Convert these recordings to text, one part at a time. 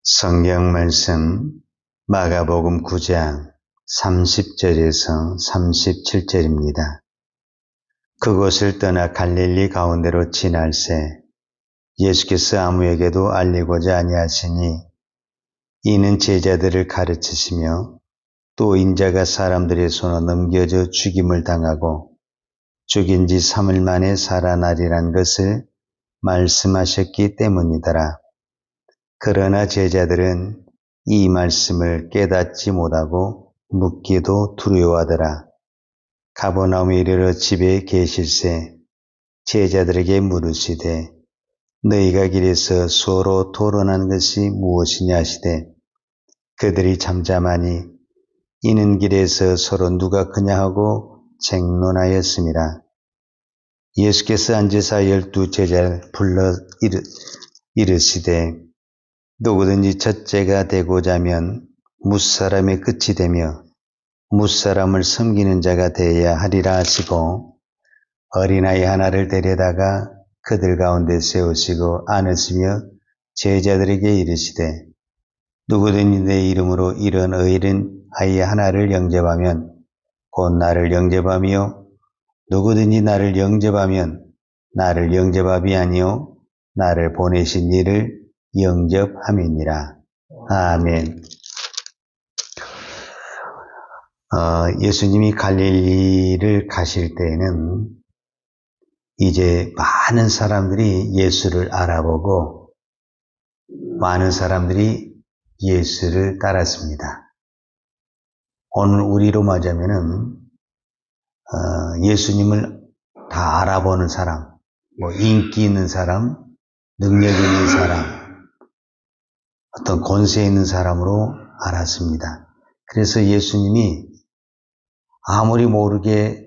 성경 말씀 마가복음 9장 30절에서 37절입니다. 그곳을 떠나 갈릴리 가운데로 지날새 예수께서 아무에게도 알리고자 아니하시니 이는 제자들을 가르치시며 또 인자가 사람들의 손에 넘겨져 죽임을 당하고 죽인 지 3일 만에 살아나리란 것을 말씀하셨기 때문이더라. 그러나 제자들은 이 말씀을 깨닫지 못하고 묻기도 두려워하더라. 가버나움에 이르러 집에 계실새 제자들에게 물으시되 너희가 길에서 서로 토론한 것이 무엇이냐 하시되 그들이 잠잠하니 이는 길에서 서로 누가 크냐 하고 쟁론하였음이라. 예수께서 앉으사 12 제자를 불러 이르시되 누구든지 첫째가 되고자 하면 뭇사람의 끝이 되며 뭇사람을 섬기는 자가 되어야 하리라 하시고 어린아이 하나를 데려다가 그들 가운데 세우시고 안으시며 제자들에게 이르시되 누구든지 내 이름으로 이런 어린 아이 하나를 영접하면 곧 나를 영접하며 누구든지 나를 영접하면 나를 영접함이 아니요 나를 보내신 이를 영접함이니라. 아멘. 예수님이 갈릴리를 가실 때에는 이제 많은 사람들이 예수를 알아보고 많은 사람들이 예수를 따랐습니다. 오늘 우리로 말하자면은 예수님을 다 알아보는 사람, 인기 있는 사람, 능력 있는 사람, 어떤 권세 있는 사람으로 알았습니다. 그래서 예수님이 아무리 모르게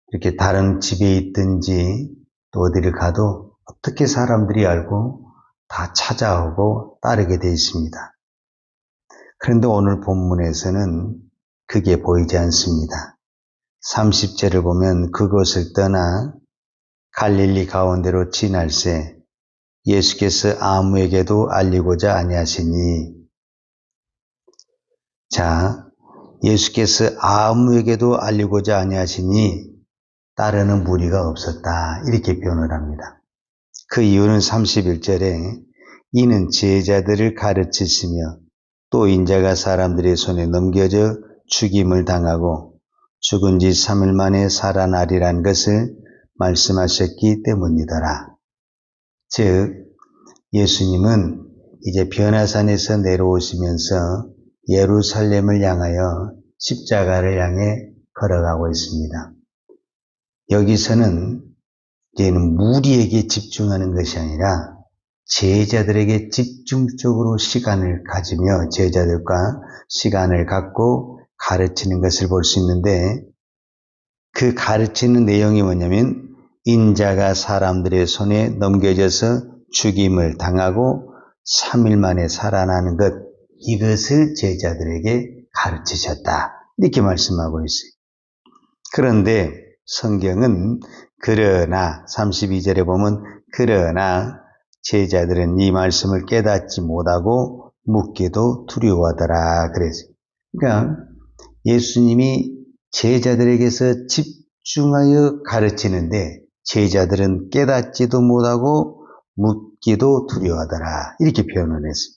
이렇게 다른 집에 있든지 또 어디를 가도 어떻게 사람들이 알고 다 찾아오고 따르게 되어 있습니다. 그런데 오늘 본문에서는 그게 보이지 않습니다. 30절을 보면 그것을 떠나 갈릴리 가운데로 지날새 예수께서 아무에게도 알리고자 아니하시니, 자, 예수께서 아무에게도 알리고자 아니하시니 따르는 무리가 없었다, 이렇게 표현을 합니다. 그 이유는 31절에 이는 제자들을 가르치시며 또 인자가 사람들의 손에 넘겨져 죽임을 당하고 죽은 지 3일 만에 살아나리란 것을 말씀하셨기 때문이더라. 즉 예수님은 이제 변화산에서 내려오시면서 예루살렘을 향하여 십자가를 향해 걸어가고 있습니다. 여기서는 이제는 무리에게 집중하는 것이 아니라 제자들에게 집중적으로 시간을 가지며 제자들과 시간을 갖고 가르치는 것을 볼 수 있는데, 그 가르치는 내용이 뭐냐면 인자가 사람들의 손에 넘겨져서 죽임을 당하고 3일 만에 살아나는 것, 이것을 제자들에게 가르치셨다, 이렇게 말씀하고 있어요. 그런데 성경은 그러나 32절에 보면 그러나 제자들은 이 말씀을 깨닫지 못하고 묻기도 두려워하더라 그랬어요. 그러니까 예수님이 제자들에게서 집중하여 가르치는데 제자들은 깨닫지도 못하고 묻기도 두려워하더라, 이렇게 표현을 했어요.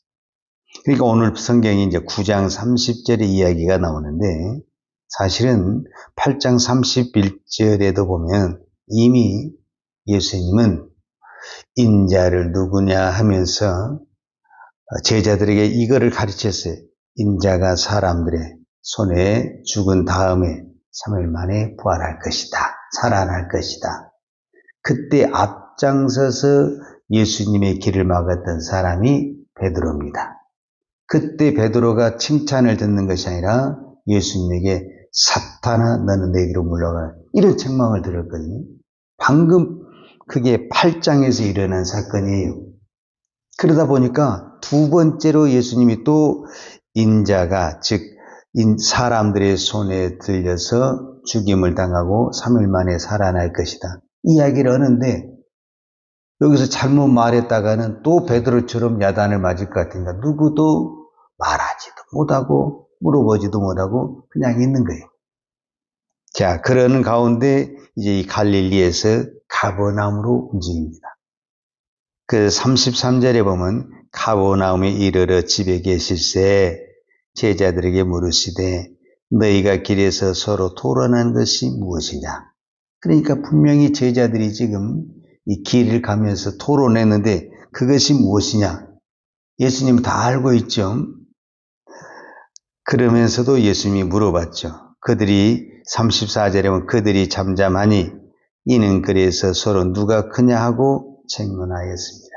그러니까 오늘 성경이 이제 9장 30절의 이야기가 나오는데 사실은 8장 31절에도 보면 이미 예수님은 인자를 누구냐 하면서 제자들에게 이거를 가르쳤어요. 인자가 사람들의 손에 죽은 다음에 3일 만에 부활할 것이다, 살아날 것이다. 그때 앞장서서 예수님의 길을 막았던 사람이 베드로입니다. 그때 베드로가 칭찬을 듣는 것이 아니라 예수님에게 사탄아 너는 내 뒤로 물러가라, 이런 책망을 들었거든요. 방금 그게 8장에서 일어난 사건이에요. 그러다 보니까 두 번째로 예수님이 또 인자가 즉 사람들의 손에 들려서 죽임을 당하고 3일 만에 살아날 것이다, 이야기를 하는데 여기서 잘못 말했다가는 또 베드로처럼 야단을 맞을 것 같으니까 누구도 말하지도 못하고 물어보지도 못하고 그냥 있는 거예요. 자, 그러는 가운데 이제 이 갈릴리에서 가버나움으로 움직입니다. 그 33절에 보면 가버나움에 이르러 집에 계실새 제자들에게 물으시되 너희가 길에서 서로 토론한 것이 무엇이냐? 그러니까 분명히 제자들이 지금 이 길을 가면서 토론했는데 그것이 무엇이냐? 예수님 다 알고 있죠. 그러면서도 예수님이 물어봤죠. 그들이 34절에 보면 그들이 잠잠하니 이는 그래서 서로 누가 크냐 하고 책문하였습니다.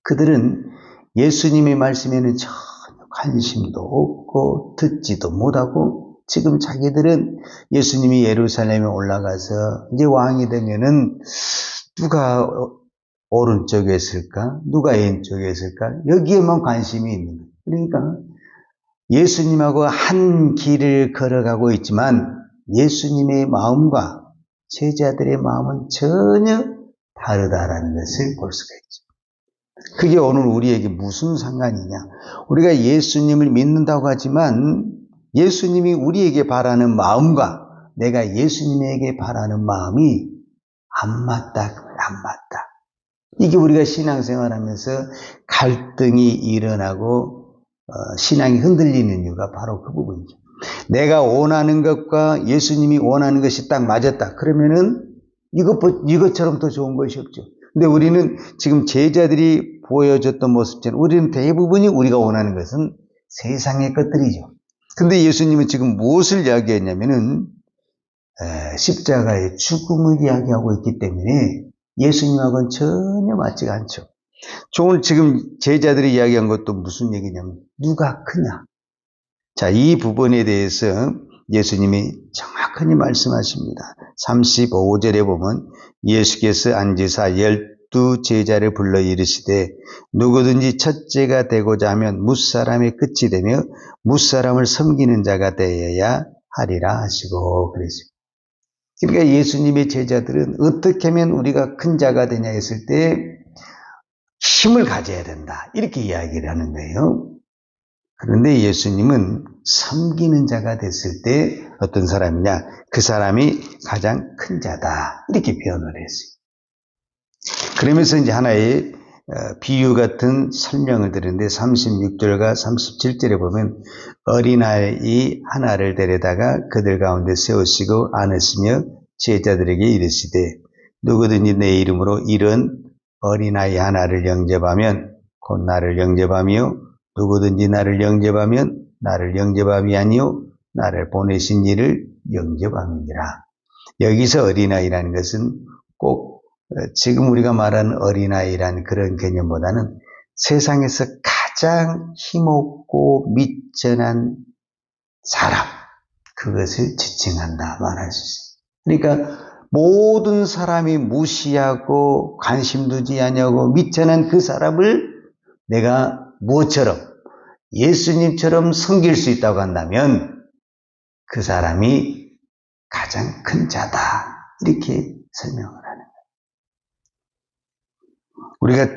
그들은 예수님의 말씀에는 전혀 관심도 없고 듣지도 못하고 지금 자기들은 예수님이 예루살렘에 올라가서 이제 왕이 되면은 누가 오른쪽에 있을까? 누가 왼쪽에 있을까? 여기에만 관심이 있는 거예요. 그러니까 예수님하고 한 길을 걸어가고 있지만 예수님의 마음과 제자들의 마음은 전혀 다르다라는 것을 볼 수가 있죠. 그게 오늘 우리에게 무슨 상관이냐? 우리가 예수님을 믿는다고 하지만 예수님이 우리에게 바라는 마음과 내가 예수님에게 바라는 마음이 안 맞다. 안 맞다. 이게 우리가 신앙생활하면서 갈등이 일어나고 신앙이 흔들리는 이유가 바로 그 부분이죠. 내가 원하는 것과 예수님이 원하는 것이 딱 맞았다. 그러면은 이것처럼 더 좋은 것이 없죠. 근데 우리는 지금 제자들이 보여줬던 모습처럼 우리는 대부분이 우리가 원하는 것은 세상의 것들이죠. 근데 예수님은 지금 무엇을 이야기했냐면은 십자가의 죽음을 이야기하고 있기 때문에 예수님하고는 전혀 맞지가 않죠. 오늘 지금 제자들이 이야기한 것도 무슨 얘기냐면 누가 크냐. 자, 이 부분에 대해서 예수님이 정확하게 말씀하십니다. 35절에 보면 예수께서 앉으사 12제자를 불러 이르시되 누구든지 첫째가 되고자 하면 뭇사람의 끝이 되며 뭇사람을 섬기는 자가 되어야 하리라 하시고 그랬습니다. 그러니까 예수님의 제자들은 어떻게 하면 우리가 큰 자가 되냐 했을 때 힘을 가져야 된다. 이렇게 이야기를 하는 거예요. 그런데 예수님은 섬기는 자가 됐을 때 어떤 사람이냐? 그 사람이 가장 큰 자다. 이렇게 표현을 했어요. 그러면서 이제 하나의 비유 같은 설명을 드리는데 36절과 37절에 보면 어린아이 하나를 데려다가 그들 가운데 세우시고 안으시며 제자들에게 이르시되 누구든지 내 이름으로 이런 어린아이 하나를 영접하면 곧 나를 영접하며 누구든지 나를 영접하면 나를 영접함이 아니요 나를 보내신 이를 영접함이니라. 여기서 어린아이라는 것은 꼭 지금 우리가 말하는 어린아이라는 그런 개념보다는 세상에서 가장 힘없고 미천한 사람, 그것을 지칭한다 말할 수 있어요. 그러니까 모든 사람이 무시하고 관심 두지 않냐고 미천한 그 사람을 내가 무엇처럼 예수님처럼 섬길 수 있다고 한다면 그 사람이 가장 큰 자다. 이렇게 설명을 하는 거예요. 우리가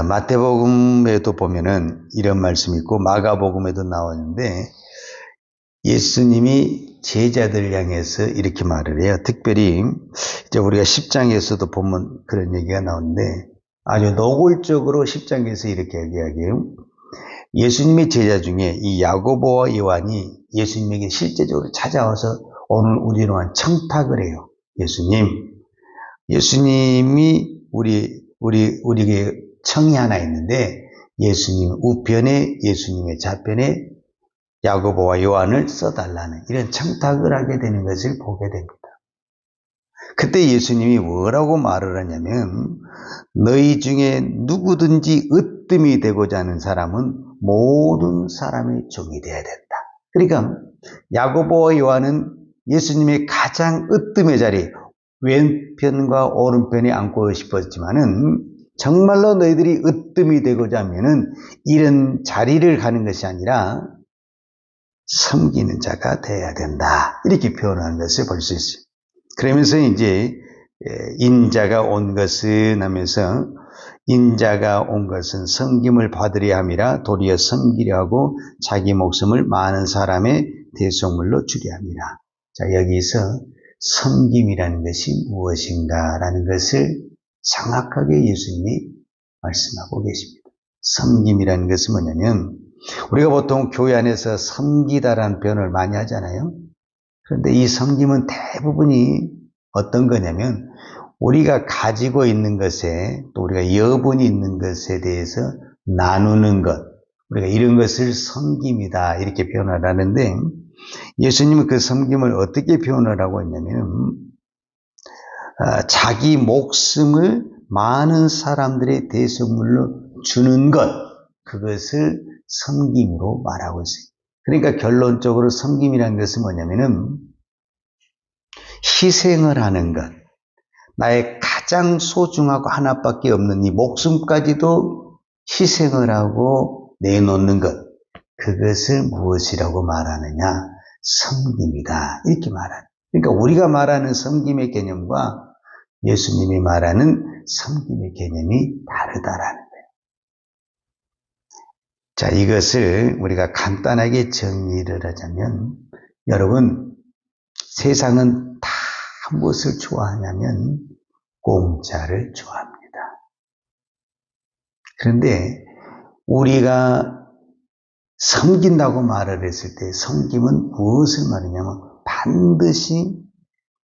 마태복음에도 보면은 이런 말씀이 있고 마가복음에도 나오는데 예수님이 제자들 향해서 이렇게 말을 해요. 특별히 이제 우리가 10장에서도 보면 그런 얘기가 나오는데 아주 노골적으로 10장에서 이렇게 이야기해요. 예수님의 제자 중에 이 야고보와 요한이 예수님에게 실제적으로 찾아와서 오늘 우리로한 청탁을 해요. 예수님이 우리에게 청이 하나 있는데 예수님 우편에 예수님의 좌편에 야고보와 요한을 써달라는 이런 청탁을 하게 되는 것을 보게 됩니다. 그때 예수님이 뭐라고 말을 하냐면 너희 중에 누구든지 으뜸이 되고자 하는 사람은 모든 사람의 종이 되어야 된다. 그러니까 야고보와 요한은 예수님의 가장 으뜸의 자리 왼편과 오른편에 앉고 싶었지만은 정말로 너희들이 으뜸이 되고자 하면은 이런 자리를 가는 것이 아니라 섬기는 자가 되어야 된다. 이렇게 표현하는 것을 볼 수 있어요. 그러면서 이제 인자가 온 것은 하면서 인자가 온 것은 섬김을 받으려 함이라 도리어 섬기려 하고 자기 목숨을 많은 사람의 대속물로 주려 함이라. 자, 여기서 섬김이라는 것이 무엇인가라는 것을 정확하게 예수님이 말씀하고 계십니다. 섬김이라는 것은 뭐냐면 우리가 보통 교회 안에서 섬기다라는 표현을 많이 하잖아요. 그런데 이 섬김은 대부분이 어떤 거냐면 우리가 가지고 있는 것에 또 우리가 여분이 있는 것에 대해서 나누는 것, 우리가 이런 것을 섬김이다 이렇게 표현을 하는데 예수님은 그 섬김을 어떻게 표현을 하고 있냐면 자기 목숨을 많은 사람들의 대속물로 주는 것, 그것을 섬김으로 말하고 있어요. 그러니까 결론적으로 섬김이라는 것은 뭐냐면은 희생을 하는 것, 나의 가장 소중하고 하나밖에 없는 이 목숨까지도 희생을 하고 내놓는 것, 그것을 무엇이라고 말하느냐? 섬김이다 이렇게 말하는. 그러니까 우리가 말하는 섬김의 개념과 예수님이 말하는 섬김의 개념이 다르다라는 거예요. 자, 이것을 우리가 간단하게 정리를 하자면 여러분, 세상은 다 무엇을 좋아하냐면 공짜를 좋아합니다. 그런데 우리가 섬긴다고 말을 했을 때 섬김은 무엇을 말하냐면 반드시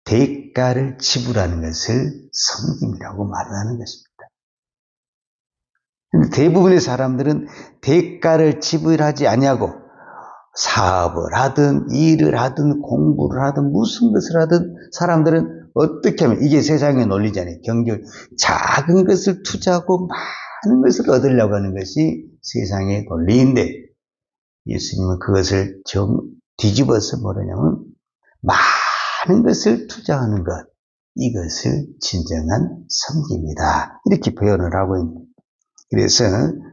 대가를 지불하는 것을 섬김이라고 말을 하는 것입니다. 근데 대부분의 사람들은 대가를 지불하지 아니하고 사업을 하든 일을 하든 공부를 하든 무슨 것을 하든 사람들은 어떻게 하면 이게 세상의 논리잖아요. 경제 작은 것을 투자하고 많은 것을 얻으려고 하는 것이 세상의 논리인데 예수님은 그것을 뒤집어서 뭐냐면 많은 것을 투자하는 것, 이것을 진정한 섬김이다 이렇게 표현을 하고 있는 거예요. 그래서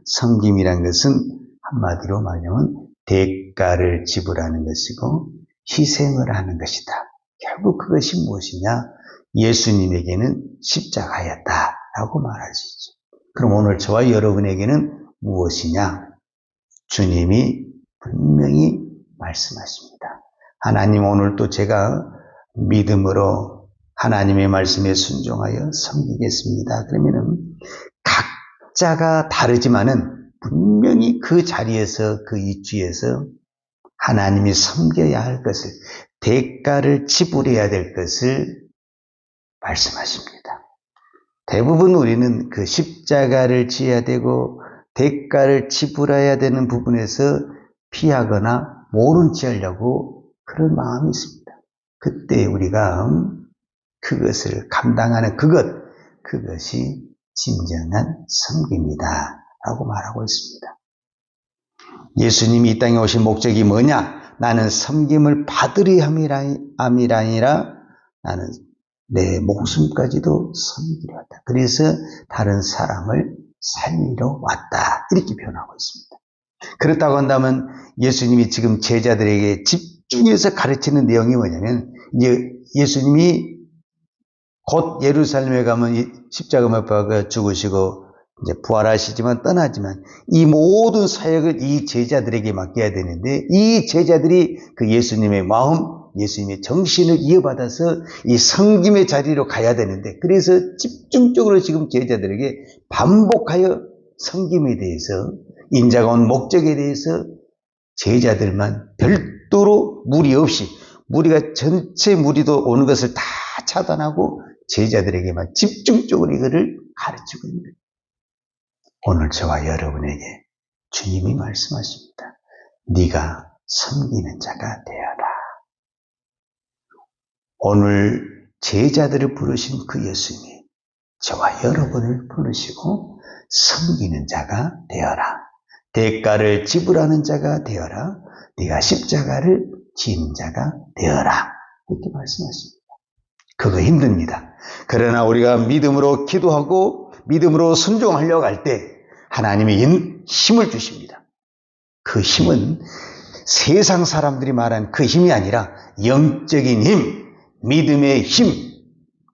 섬김이라는 것은 한마디로 말하면 대가를 지불하는 것이고 희생을 하는 것이다. 결국 그것이 무엇이냐? 예수님에게는 십자가였다라고 말할 수 있죠. 그럼 오늘 저와 여러분에게는 무엇이냐? 주님이 분명히 말씀하십니다. 하나님, 오늘 또 제가 믿음으로 하나님의 말씀에 순종하여 섬기겠습니다. 그러면은 각자가 다르지만은 분명히 그 자리에서 그 위치에서 하나님이 섬겨야 할 것을, 대가를 지불해야 될 것을 말씀하십니다. 대부분 우리는 그 십자가를 지어야 되고 대가를 지불해야 되는 부분에서 피하거나 모른 체 하려고 그런 마음이 있습니다. 그때 우리가 그것을 감당하는 그것이 진정한 섬김이다 라고 말하고 있습니다. 예수님이 이 땅에 오신 목적이 뭐냐? 나는 섬김을 받으려 함이라 아니라 나는 내 목숨까지도 섬기려 왔다. 그래서 다른 사람을 살리러 왔다. 이렇게 표현하고 있습니다. 그렇다고 한다면 예수님이 지금 제자들에게 집중해서 가르치는 내용이 뭐냐면 이제 예수님이 곧 예루살렘에 가면 십자가 못 박아 죽으시고 이제 부활하시지만 떠나지만 이 모든 사역을 이 제자들에게 맡겨야 되는데 이 제자들이 그 예수님의 마음, 예수님의 정신을 이어받아서 이 섬김의 자리로 가야 되는데 그래서 집중적으로 지금 제자들에게 반복하여 섬김에 대해서 인자가 온 목적에 대해서 제자들만 별도로 무리 없이 무리가 전체 무리도 오는 것을 다 차단하고 제자들에게만 집중적으로 이거를 가르치고 있는 거예요. 오늘 저와 여러분에게 주님이 말씀하십니다. 네가 섬기는 자가 되어라. 오늘 제자들을 부르신 그 예수님이 저와 여러분을 부르시고 섬기는 자가 되어라. 대가를 지불하는 자가 되어라. 네가 십자가를 지는 자가 되어라. 이렇게 말씀하십니다. 그거 힘듭니다. 그러나 우리가 믿음으로 기도하고 믿음으로 순종하려고 할 때 하나님이 힘을 주십니다. 그 힘은 세상 사람들이 말한 그 힘이 아니라 영적인 힘, 믿음의 힘,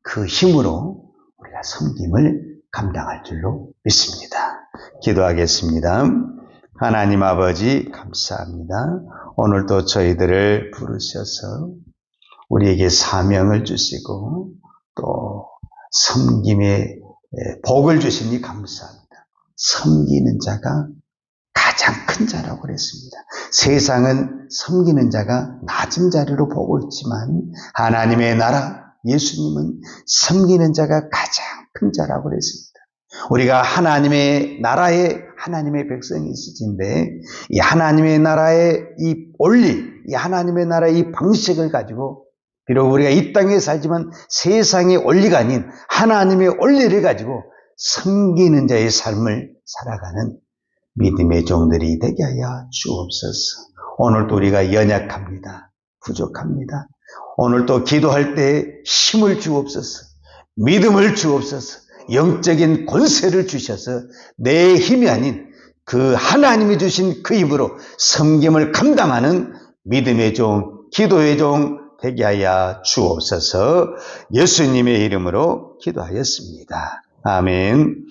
그 힘으로 우리가 섬김을 감당할 줄로 믿습니다. 기도하겠습니다. 하나님 아버지 감사합니다. 오늘도 저희들을 부르셔서 우리에게 사명을 주시고 또 섬김의 복을 주시니 감사합니다. 섬기는 자가 가장 큰 자라고 그랬습니다. 세상은 섬기는 자가 낮은 자리로 보고 있지만 하나님의 나라 예수님은 섬기는 자가 가장 큰 자라고 그랬습니다. 우리가 하나님의 나라에 하나님의 백성이 있으신데 이 하나님의 나라의 이 원리, 이 하나님의 나라의 이 방식을 가지고 비록 우리가 이 땅에 살지만 세상의 원리가 아닌 하나님의 원리를 가지고 섬기는 자의 삶을 살아가는 믿음의 종들이 되게 하여 주옵소서. 오늘도 우리가 연약합니다. 부족합니다. 오늘도 기도할 때 힘을 주옵소서. 믿음을 주옵소서. 영적인 권세를 주셔서 내 힘이 아닌 그 하나님이 주신 그 힘으로 섬김을 감당하는 믿음의 종, 기도의 종 되게 하여 주옵소서. 예수님의 이름으로 기도하였습니다. 아멘.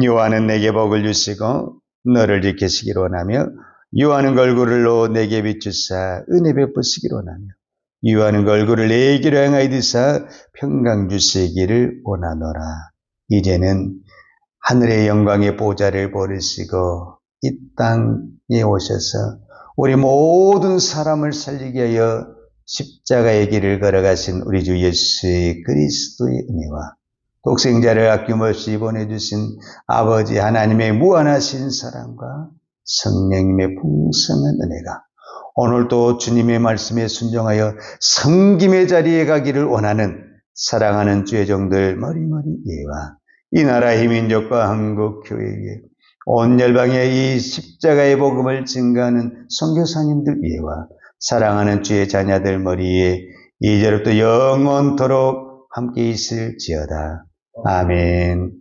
요한은 내게 복을 주시고 너를 지키시기를 원하며 유하는 걸그를로 내게 비추사 은혜 베푸시기를 원하며 유하는 걸그를 내게로 향하여 드사 평강 주시기를 원하노라. 이제는 하늘의 영광의 보좌를 버리시고 이 땅에 오셔서 우리 모든 사람을 살리게 하여 십자가의 길을 걸어가신 우리 주 예수 그리스도의 은혜와 독생자를 아낌없이 보내주신 아버지 하나님의 무한하신 사랑과 성령님의 풍성한 은혜가 오늘도 주님의 말씀에 순종하여 섬김의 자리에 가기를 원하는 사랑하는 주의 종들 머리머리 예와 이 나라의 민족과 한국 교회에 온 열방에 이 십자가의 복음을 증거하는 선교사님들 예와 사랑하는 주의 자녀들 머리에 이제부터 영원토록 함께 있을지어다. 아멘.